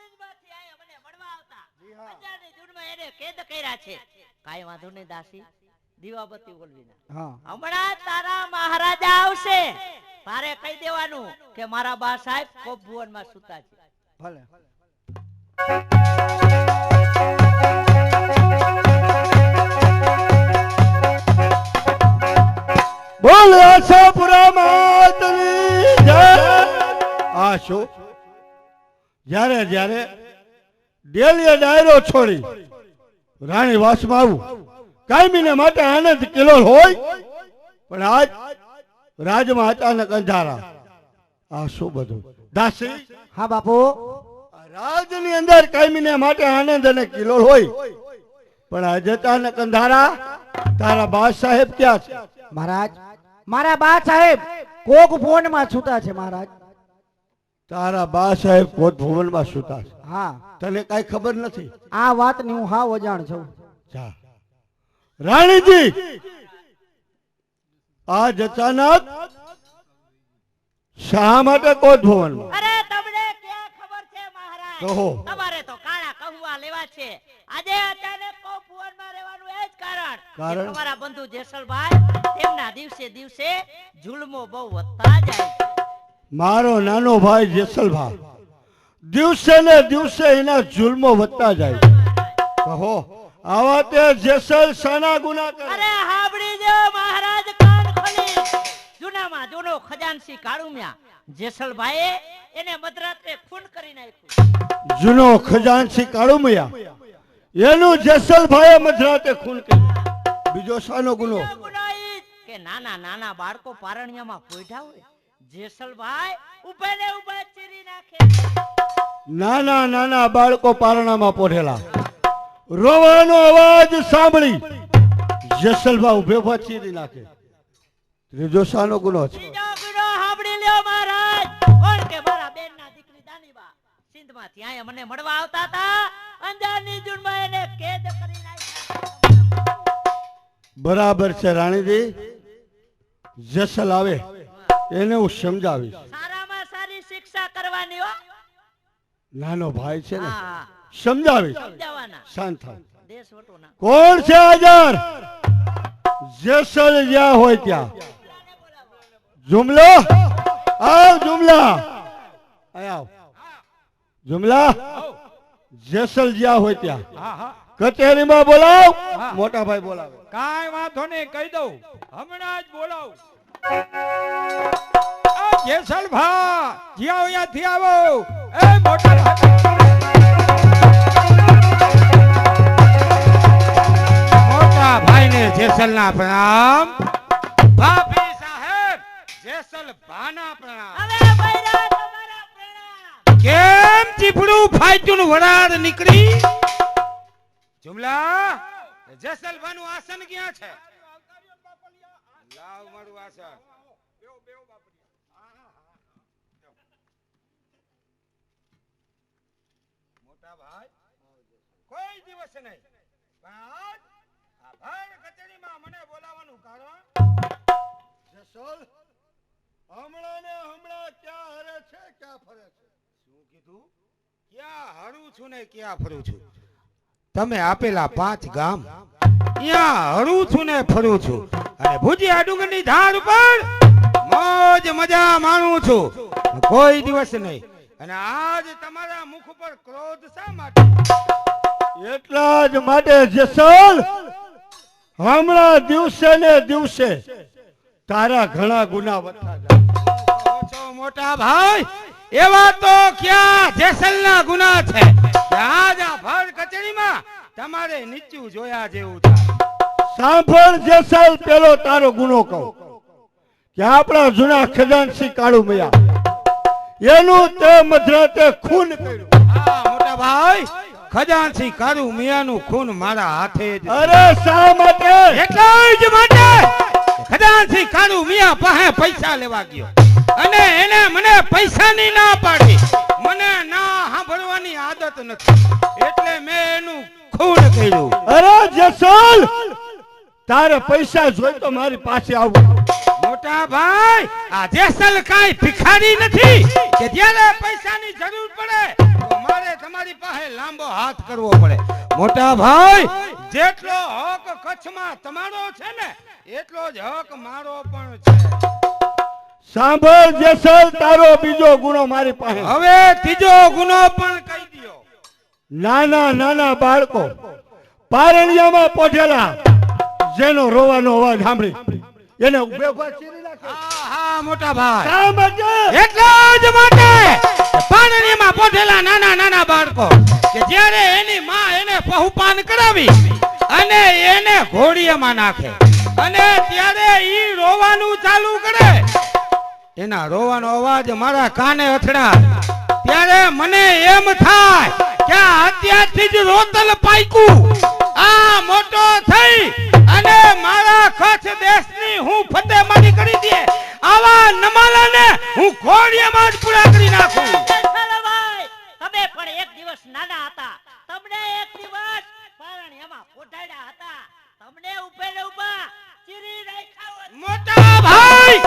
સિંધમાંથી આયા મને મળવા આવતા અંજારની જૂનમાં એને કેદ કર્યા છે. કાઈ વાંધો નહીં દાસી, દીવાબત્તી ઓલવીના. હમણાં તારા મહારાજા આવશે, તારે કહી દેવાનું કે મારા બા સાહેબ કોપ ભુવનમાં સૂતા છે. ભલે. બોલ આશાપુરા માતની જય. આશો જ્યારે જ્યારે ડેલીએ ડાયરો છોડી રાણી વાસમાં આવું કાયમીને માટે આનંદ કિલોલ હોય, પણ આજ રાજમાં અચાનક અંધારા. આ શું બધું દાસી? હા બાપુ. રાજની અંદર કાયમીને માટે આનંદ અને કિલોલ હોય, પણ આજ અચાનક અંધારા. તારા બા સાહેબ ક્યાં છે? મહારાજ, મારા બા સાહેબ કોક ભુવનમાં છૂટા છે મહારાજ. તારા બા સાહેબ કોક ભુવનમાં છૂટા છે? હા. તને કઈ ખબર નથી? આ વાતની હું હાવ અજાણ છું. જા રાણીજી, આજ અચાનક શા માટે કોટ ભવનમાં? અરે તમને ક્યાં ખબર છે મહારાજ? કહો. તમારે તો કાળા કહુવા લેવા છે. આજે અચાનક કોપ ભુવનમાં રહેવાનું એ જ કારણ. કારણ? તમારા બંધુ જેસલભાઈ તેમના દિવસે દિવસે જુલ્મો બહુ વધતા જાય છે. મારો નાનો ભાઈ જેસલભાઈ દિવસે ને દિવસે એના જુલ્મો વધતા જાય. કહો, આવા તે જેસલ શાના ગુના કરે? અરે હાબડી દે મહારાજ, કાન ખોલી. જૂનામાં જૂનો ખજાનસી કાળુમિયા જેસલભાઈએ એને મધરાત્રે ખૂન કરી નાખ્યું. જૂનો ખજાનસી કાળુમિયા એનું જેસલભાઈએ મધરાતે ખૂન કર્યું. બીજો શાનો ગુનો? બીજો ગુનો ઈ જ કે નાના નાના બાળકો પારણિયામાં પોઢા હોય, જેસલભાઈ ઉભે ને ઉભા ચીરી નાખે. નાના નાના બાળકો પારણામાં પોઢેલા રોવાનો અવાજ સાંભળી જેસલભાઈ ઉભે ઉભા ચીરી નાખે. ત્રીજો શાનો ગુનો છે? બીજો ગુનો હાંભળી લ્યો મહારાજ. કોણ કે મારા બેનના દીકરી દાનીબા સિંધમાંથી આયા મને મળવા આવતા હતા, અંજારની જૂનમાં એને કેદ કરી નાખ્યા. બરાબર છે રાણીજી, જેસલ આવે એને હું સમજાવીશ. સારામાં સારી શિક્ષા કરવાની હો. નાનો ભાઈ છે ને, હા, સમજાવીશ. સમજાવવાના. શાંત થાવ. દેશ વટો ના. કોણ છે હાજર? જેસલ જ્યાં હોય ત્યાં. જુમલો આવ. જુમલા આવ. જુમલા જેસલ જ્યાં હોય ત્યાં કચેરીમાં બોલાવ. મોટા ભાઈ બોલાવે. કાંઈ વાંધો નહીં, કહી દઉં, હમણાં જ બોલાવું. જેસલભા જ્યાં અહીંયાથી આવો. એ મોટા ભાઈને જેસલના પ્રણામ. ભાભી સાહેબ જેસલભાના પ્રણામ. હવે બૈરા તમારા પ્રણામ. કેમ ચીફડું ફાટ્યું વરાળ નીકળી? જુમલા, જેસલભાનું આસન ક્યાં છે? લાવ મારું આસન. મોટા ભાઈ, કોઈ દિવસ નહીં, પણ આજ આ ભાર કચેરીમાં મને બોલાવવાનું કારણ? જેસલ હમણાં ને હમણાં ક્યાં હરે છે, ક્યાં ફરે છે? શું કીધું? ક્યાં હરું છું ને ક્યાં ફરું છું? તમે આપેલા 5 ગામ ત્યાં હરું છું ને ફરું છું, અને ભુજિયા ડુંગરની ધાર ઉપર મોજ મજા માણું છું, કોઈ દિવસ નહીં. અને આજ તમારા મુખ ઉપર ક્રોધ શા માટે? એટલા જ માટે જેસલ હમણાં દિવસે ને દિવસે તારા ઘણા ગુના વધતા જાય. છો મોટા ભાઈ, એવા તો ક્યાં જેસલના ગુના છે કે આજ આ ભર કચેરીમાં તમારે નીચું જોયા જેવું થાય. સાંભળ જેસલ, પેલો તારો ગુનો કહું કે આપણા જૂના ખજાનસી કાળુમિયા એનું તે મધરાતે ખૂન કર્યું. હા મોટા ભાઈ, ખજાનસી કાળુ મિયાનું ખૂન મારા હાથે જ. અરે શા માટે? એટલા જ માટે ખજાનસી કાળુ મિયા પાસે પૈસા લેવા ગયો, અને એને મને પૈસાની ના પાડી. મને ના સાંભળવાની આદત નથી, એટલે મેં એનું ખૂન કર્યું. અરે જેસલ, તારે પૈસા જોઈ તો મારી પાસે આવવું. મોટા ભાઈ, આ જેસલ કાઈ ભિખારી નથી કે જ્યારે પૈસાની જરૂર પડે તો મારે તમારી લાંબો હાથ કરવો પડે. મોટા ભાઈ, જેટલો હક કચ્છમાં તમારો છે ને એટલો જ હક મારો પણ છે. સાંભળ જેસલ, તારો બીજો ગુનો મારી પાસે. હવે ત્રીજો ગુનો પણ કહી દ્યો. નાના નાના બાળકો પારણિયામાં પોઢેલા, જેનો રોવાનો અવાજ સાંભળી એને ઉભે ઉભા ચીરી નાખે. હા હા મોટા ભાઈ, શા માટે? એટલા જ માટે પારણીમાં પોઢેલા નાના નાના બાળકો કે જ્યારે એની માં એને પહુપાન કરાવી અને એને ઘોડીયામાં નાખે અને ત્યારે ઈ રોવાનું ચાલુ કરે, એના રોવાનો અવાજ મારા કાને અથડાય, ત્યારે મને એમ થાય કે અત્યારથી જ રોતલ પાઈકું આ મોટો થઈ અને મારા કચ્છ દેશની હું ફતેહમારી કરી દે, આવા નમાલાને હું ઘોડિયામાં જ પૂરા કરી નાખું. જેસલભાઈ, તમે પણ એક દિવસ નાના હતા, તમને એક દિવસ પારણિયામાં પોઢાડ્યા હતા, તમને ઉભે ને ઉભા ચીરી નાખ્યા હોત. મોટા ભાઈ,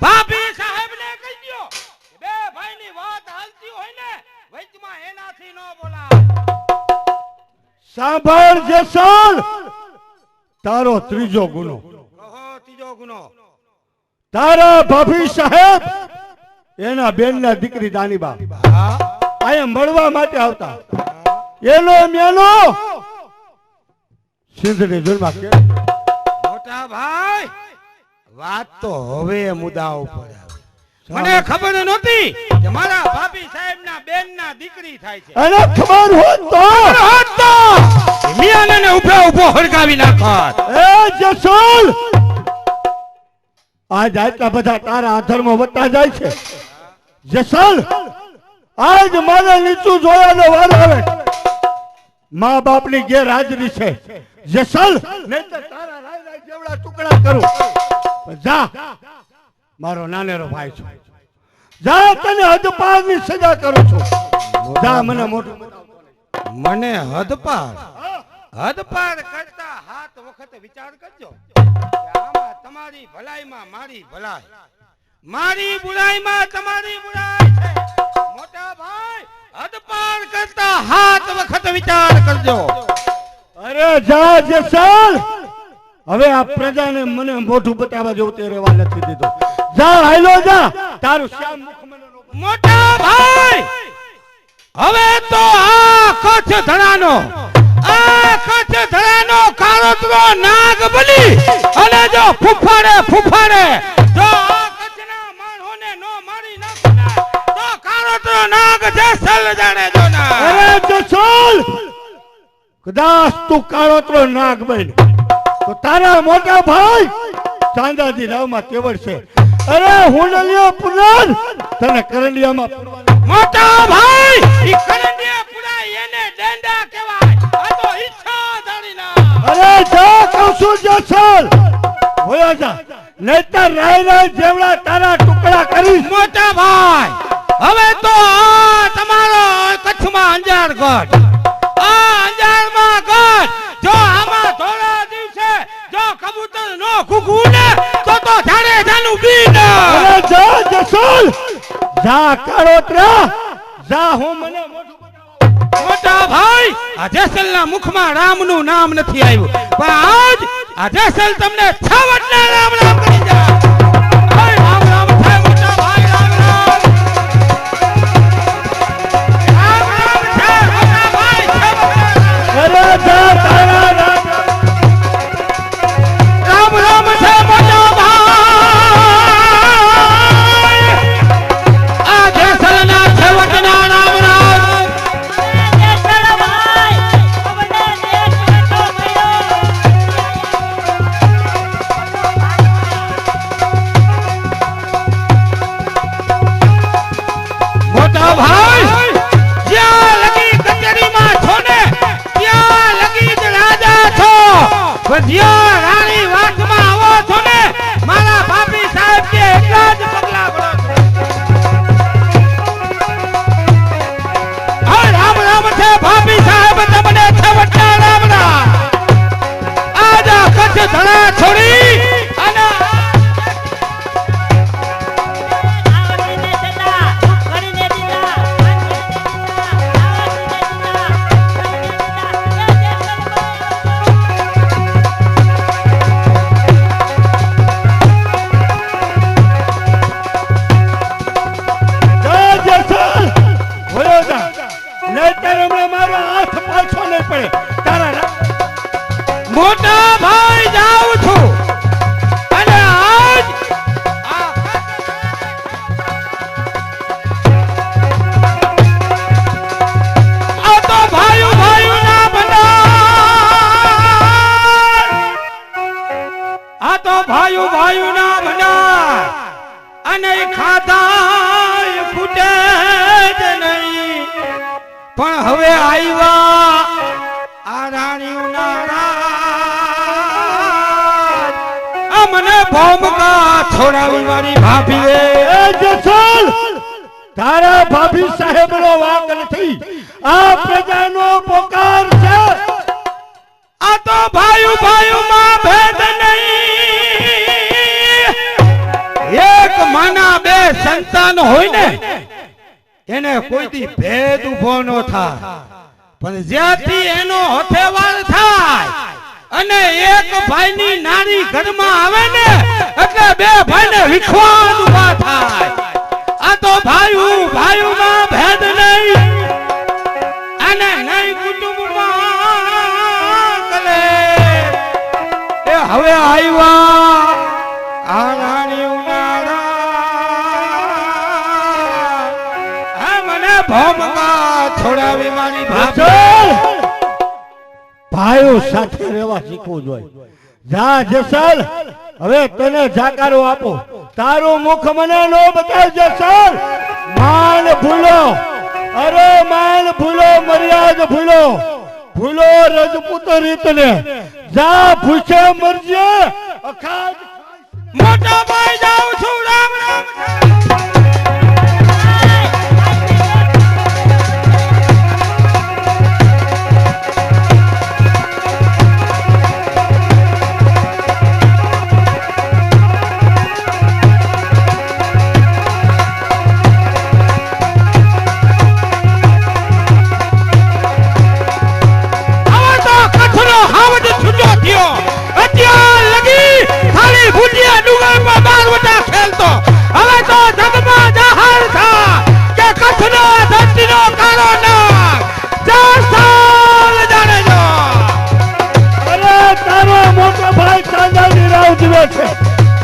ભાભી સાહેબને કહી દ્યો કે બે ભાઈની વાત હાલતી હોય ને વચમાં એનાથી ન બોલાય. સાંભળ જેસલ, તારો ત્રીજો ગુનો. કહો ત્રીજો ગુનો. તારા ભાભી સાહેબ એના બેનના દીકરી દાનીબા હા અહીંયા મળવા માટે આવતા, એનો મેનો સિંધની ધૂનમાં કે. મોટા ભાઈ, વાત તો હવે મુદ્દા ઉપર આવે. મને ખબર નહોતી કે મારા ભાભી સાહેબના બેનના દીકરી થાય છે. અને ખબર હોત તો મિયાને ઉભો ઉભો હળગાવી નાખત. એ જેસલ, આજ આટલા બધા તારા અધર્મો વધતા જાય છે. જેસલ, આજ મારે નીચું જોવાનો વારો આવે. મા બાપની ગેરહાજરી છે જેસલ, નહીંતર તારા રાય રાય જેવડા ટુકડા કરું. પણ જા, મારો નાનેરો ભાઈ છું, જા, તને હદપારની સજા કરું છું. જા, મને મોટું મને હદપાર કરતા હાથ વખત વિચાર કરજો કે આમાં તમારી ભલાઈમાં મારી ભલાઈ, મારી બુરાઈમાં તમારી બુરાઈ છે. મોટા ભાઈ, હદપાર કરતા હાથ વખત વિચાર કરજો. અરે જા જેસલ, હવે આ પ્રજાને મને મોઢું બતાવવા જેવું તે રહેવા નથી દીધો. જા, હાલો જા, તારું શ્યામ મુખ મને નો. મોટા ભાઈ, હવે તો આ કચ્છ ધરાનો કાળોતરો નાગ બની અને જો ફૂફાડે જો આ કચ્છના માણસોને નો મારી નાખે તો કાળોતરો નાગ જેસલ જાણે જો ના. અરે જેસલ, કદાચ તું કાળોતરો નાગ બન તો તારા મોટા ભાઈ ચાંદાજી રાવમાં તેવડ છે. અરે હુંડલિયો પુરાણ તને કરંડિયામાં મોટા ભાઈ, ઈ કરંડિયા પુરા એને ડંડા કહેવાય, આ તો ઈચ્છા ધરીના. અરે જા કહું છું જેસલ, હોયા જા, નહીતર રાય રાય જેવડા તારા ટુકડા કરીશ. મોટા ભાઈ, હવે તો આ તમારો કચ્છમાં અંજારગઢ, આ અંજારમાં ગઢ, જો આમાં ધોળા દિવસે જો કબૂતર નો કૂકું ને તો ઝાડે જાનું બીન. અરે જા જેસલ, જા કાળોતરા, જા, હું મને મોઢું બતાવો. મોટા ભાઈ, આ જેસલના મુખમાં રામનું નામ નથી આવ્યું, પણ આજ આ જેસલ તમને છાવટના રામ રામ કરી જાય. ભાઈ રામ રામ છે મોટા ભાઈ, રામ રામ. રામ રામ છે મોટા ભાઈ, અરે જા તારા રામ રામ છે મોટા ભાઈ, આ જેસલના છેવટના રામ રામ. જેસલભાઈ, અમને દેશ બેઠો થયો. મોટા ભાઈ, જ્યાં લગી કચેરીમાં છો ને ત્યાં લગી જ રાજા છો, પણ જ્યાં રાણી વાસમાં આવો છો ને મારા ભાભી સાહેબ કે એટલા જ પગલા ભરો છો. હા, રામ રામ છે ભાભી સાહેબ, તમને છેવટના રામ રામ. આજ આ કચ્છ ધરા છોડી અને આવડીને સદા કરીને દીધા, આવડીને દીધા, આવડીને દીધા. પણ હવે આવ્યા આ રાણીઓના રાજ. આ મને ભોમકા છોડાવી મારી ભાભી રે. એ જસલ તારા ભાભી સાહેબનો વાંક નથી, આ પ્રજાનો પોકાર છે. આ તો ભાઈઓ ભાઈઓમાં ભેદ નહીં. એક માના બે સંતાન હોય ને એને કોઈથી ભેદ ઉભો ન થાય, પણ જ્યાંથી એનો હથેવાળ થાય અને એક ભાઈની નારી ઘરમાં આવે ને એટલે બે ભાઈને વિખવાદ ઉભા થાય. આ તો ભાઈઓમાં ભેદ નહીં અને નહીં કુટુંબમાં કલે. એ હવે આવ્યા આ રાણીઓના રાજ. હે મને ભોમકા છોડાવી મારી ભાભી. ભાઈઓ સાથે રહેવા શીખવું જોઈએ. જા જસલ, હવે તને જાકારો આપો. તારું મુખ મને નો બતાવ જસલ. માન ભૂલો, અરે માન ભૂલો, મર્યાદા ભૂલો, ભૂલો રજપૂત રીતને. જા ભૂસે મરજે. અખાજ મોટા ભાઈ જાઉં છું. રામ રામ.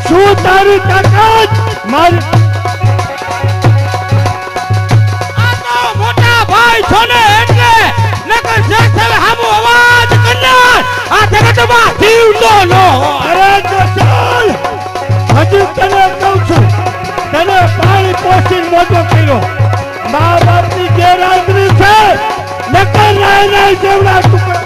શું તારી તાકાત મારી? આ તો મોટા ભાઈ છો ને એટલે નકર જેસલ હામો અવાજ કરનાર આ જગતમાં જીવતો ન હોય. અરે જસલ, હજી તને કહું છું, તને પાણી પોષીને મોટો કર્યો. મા બાપની ગેરહાજરી છે, નકર રાય જેવડા ટુકડા.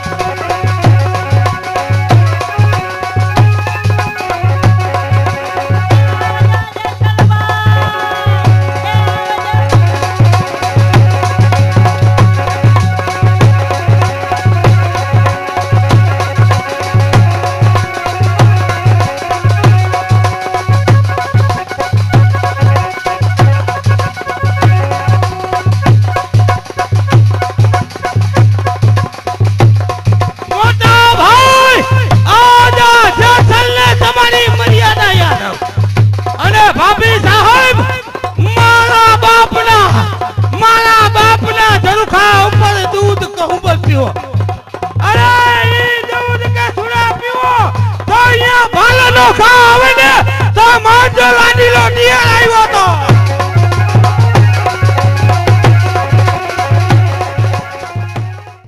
નો ખા આવે ને તો માંડો લાડીલો દિયર આવ્યો તો